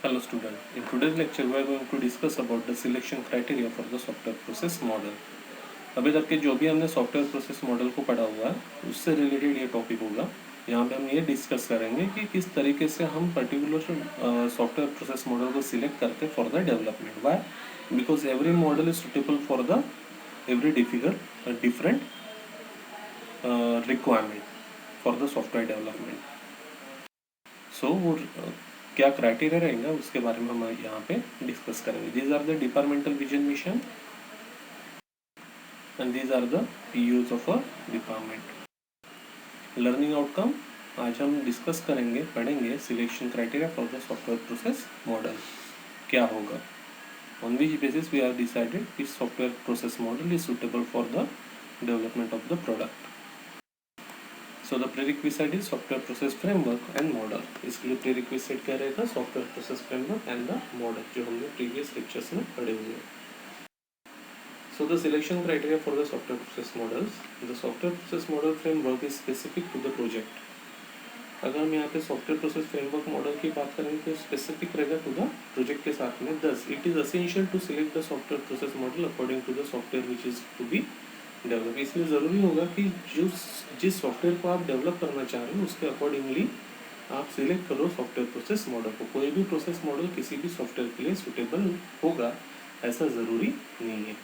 Hello student, in today's lecture we are going to discuss about the selection criteria for the software process model. अभी तक के जो भी हमने software process model को पढ़ा हुआ है उससे रिलेटेड ये टॉपिक होगा। यहाँ पे हम ये डिस्कस करेंगे कि किस तरीके से हम पर्टिकुलर सॉफ्टवेयर प्रोसेस मॉडल को सिलेक्ट करते for the development. Why? Because every model is suitable for the every different requirement for the software development. So क्या क्राइटेरिया रहेगा उसके बारे में हम यहाँ पे डिस्कस करेंगे। These are the departmental vision mission and these are the PEOs of a department. Learning outcome आज हम डिस्कस करेंगे, पढ़ेंगे selection criteria for the software process model क्या होगा, on which basis we are decided which software process model is suitable for the development of the product. So the prerequisite is software process framework and model. इसके लिए prerequisite क्या रहेगा? Software process framework and the model, जो हमने previous lectures में पढ़े हुए हैं। So the selection criteria for the software process models. The software process model framework is specific to the project. अगर हम यहाँ पे सॉफ्टवेयर प्रोसेस फ्रेमवर्क मॉडल की बात करेंगे तो स्पेसिफिक रहेगा टू द प्रोजेक्ट के साथ में। Thus it is essential to select the software process model according to the software which is to be develop. इसलिए ज़रूरी होगा कि जिस सॉफ्टवेयर को आप डेवलप करना चाह रहे हो उसके अकॉर्डिंगली आप सिलेक्ट करो सॉफ्टवेयर प्रोसेस मॉडल को। कोई भी प्रोसेस मॉडल किसी भी सॉफ्टवेयर के लिए सुटेबल होगा ऐसा ज़रूरी नहीं है।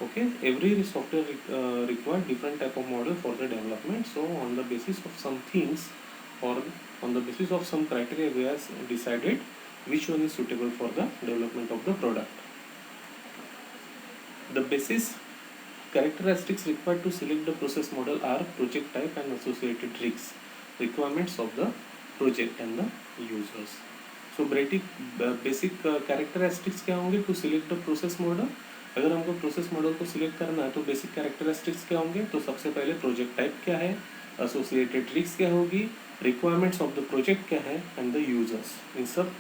Okay, every software require different type of model for the development. So on the basis of some things or on the basis of some criteria we have decided which one is suitable for the development of the product. The basis characteristics required to select the process model are project type and associated risks, requirements of the project and the users. So basic characteristics क्या होंगे to select the process model? अगर हमको process model को select करना है तो basic characteristics क्या होंगे? तो सबसे पहले प्रोजेक्ट टाइप क्या है, एसोसिएटेड रिस्क क्या होगी, रिक्वायरमेंट्स ऑफ द प्रोजेक्ट क्या है एंड द यूजर्स। इन सब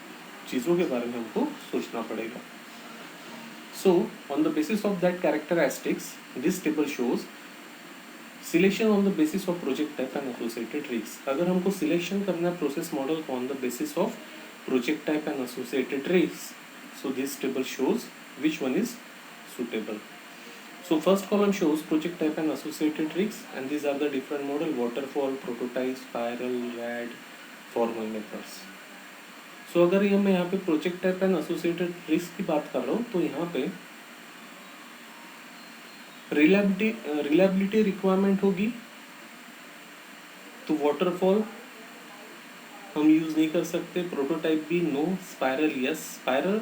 चीज़ों के बारे में हमको सोचना पड़ेगा। So on the basis of that characteristics this table shows selection on the basis of project type and associated risk. अगर हमको सिलेक्शन करना है प्रोसेस मॉडल को on the basis of project type and associated risk, so this table shows which one is suitable. So first column shows project type and associated risks, and these are the different model: waterfall, prototype, spiral, RAD, formal methods. So अगर ये मैं यहाँ पे project type and associated risk की बात कर रहा हूँ तो यहाँ पे रिलायबिलिटी रिक्वायरमेंट होगी, तो वाटरफॉल हम यूज नहीं कर सकते, प्रोटोटाइप भी no, spiral yes, spiral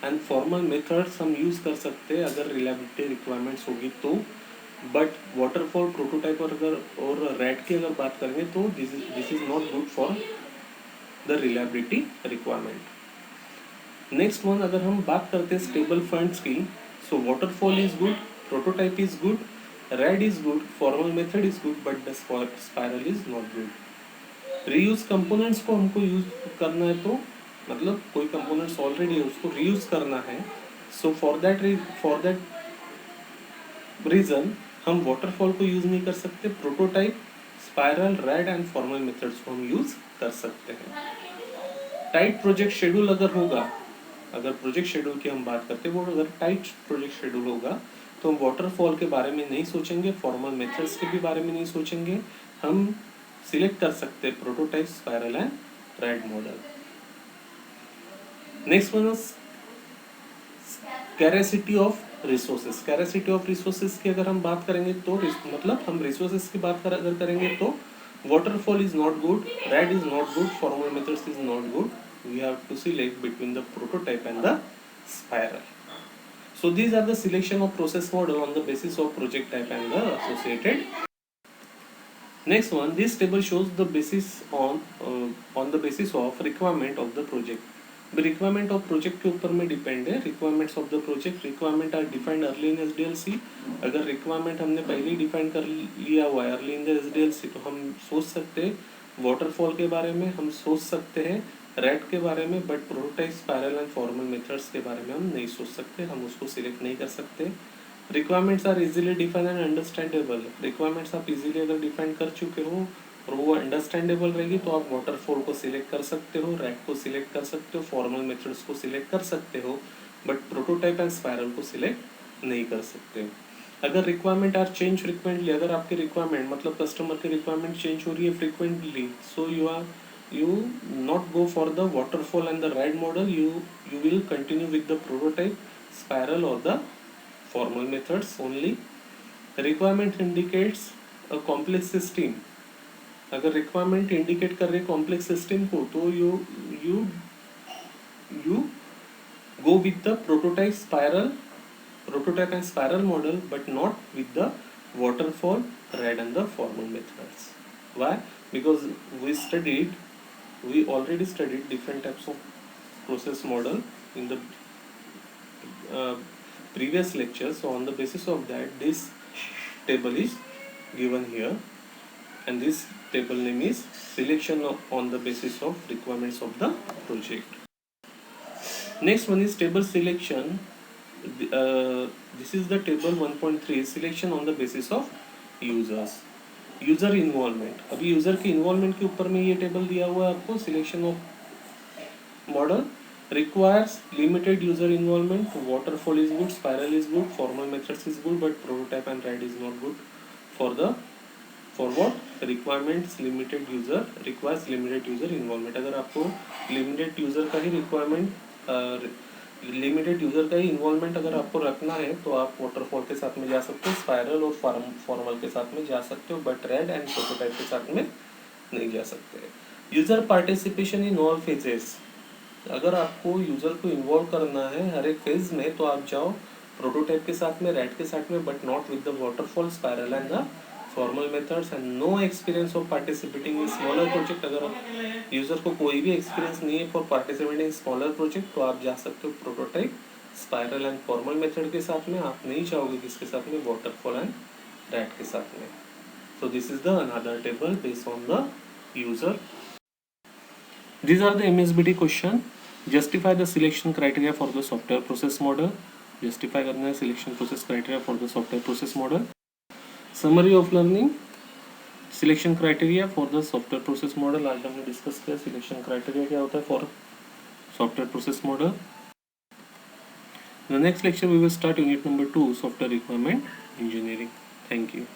and formal methods हम यूज़ कर सकते हैं अगर रिलायबिलिटी रिक्वायरमेंट्स होगी तो। बट वाटरफॉल, प्रोटोटाइप और रैट की अगर बात करेंगे तो this is not good for the reliability requirement. Next one, अगर हम बात करते हैं स्टेबल फंड्स की, so waterfall is good, prototype is good, RAD is good, formal method is good, but the spiral is not good. Reuse components को हमको use करना है तो मतलब कोई कंपोनेंट्स ऑलरेडी है उसको रीयूज करना है, सो फॉर दैट रीजन हम वाटरफॉल को यूज नहीं कर सकते, prototype, spiral, red and formal methods को हम यूज कर सकते हैं। टाइट प्रोजेक्ट शेड्यूल अगर होगा, अगर प्रोजेक्ट शेड्यूल की हम बात करते हैं वो अगर टाइट प्रोजेक्ट शेड्यूल होगा तो हम वाटरफॉल के बारे में नहीं सोचेंगे, फॉर्मल मेथड्स के भी बारे में नहीं सोचेंगे, हम सिलेक्ट कर सकते हैं prototype, spiral and RAD model. Next one is scarcity of resources. Scarcity of resources की अगर हम बात करेंगे तो मतलब हम रिसोर्सेज की बात अगर करेंगे तो waterfall is not good, RAD is not good, formal methods is not good, we have to select between the prototype and the spiral. So these are the selection of process model on the basis of project type and the associated. Next one, this table shows the basis on the basis of requirement of the project. The requirement of project के ऊपर में depend है। requirements of the project, requirement are defined early in SDLC. अगर requirement हमने पहले ही define कर लिया हुआ है early in the SDLC तो हम सोच सकते हैं waterfall के बारे में, हम सोच सकते हैं रैट के बारे में, but prototype, spiral and formal methods के बारे में हम नहीं सोच सकते, हम उसको सिलेक्ट नहीं कर सकते। Requirements are easily define and understandable. Requirements आप इजीली अगर डिफाइन कर चुके हो और वो अंडरस्टैंडेबल रहेगी तो आप वाटरफॉल को सिलेक्ट कर सकते हो, रैट को सिलेक्ट कर सकते हो, फॉर्मल मेथड्स को सिलेक्ट कर सकते हो, बट प्रोटोटाइप एंड स्पायरल को सिलेक्ट नहीं कर सकते हो। अगर रिक्वायरमेंट आर चेंज फ्रिक्वेंटली, अगर आपकी रिक्वायरमेंट मतलब कस्टमर की रिक्वायरमेंट चेंज हो रही है frequently, so you not go for the waterfall and the ride model, you will continue with the prototype, spiral or the formal methods only. Requirement indicates a complex system, अगर requirement indicate कर रहे complex system को तो you you go with the prototype and spiral model, but not with the waterfall, rad and the formal methods. Why? Because we already studied different types of process model in the uh, previous lecture. So on the basis of that, this table is given here, and this table name is selection on the basis of requirements of the project. Next one is table selection. This is the table 1.3 selection on the basis of users. User involvement, अभी user के involvement के ऊपर में ये table दिया हुआ है आपको. Selection of model requires limited user involvement. Waterfall is good, spiral is good, formal methods is good, but prototype and ride is not good for the for what requirements limited user requires limited user involvement. अगर आपको limited user का ही requirement limited user का ही involvement अगर आपको रखना है तो आप वाटरफॉल के साथ में जा सकते हो, स्पायरल और फॉर्मल के साथ में जा सकते हो, बट रेड एंड प्रोटोटाइप के साथ में नहीं जा सकते. User participation in all phases, अगर आपको यूजर को इन्वॉल्व करना है हर एक फेज में तो आप जाओ प्रोटोटाइप के साथ में, रेड के साथ में, but not with the waterfall, spiral and the formal methods, and no experience of participating in smaller project. अगर यूजर को कोई भी एक्सपीरियंस नहीं है for participating in smaller project तो आप जा सकते हो prototype, spiral and formal method के साथ में. आप नहीं चाहोगे किसके साथ में, वाटरफॉल एंड रेड के साथ में. So this is the another table based on the user. These are the MSBT question. Justify the selection criteria for the software process model. Justify करना है selection process criteria for the software process model. Summary of learning. Selection criteria for the software process model. आज हमने discuss किया selection criteria क्या होता है for software process model. In the next lecture we will start unit number 2, software requirement engineering. Thank you.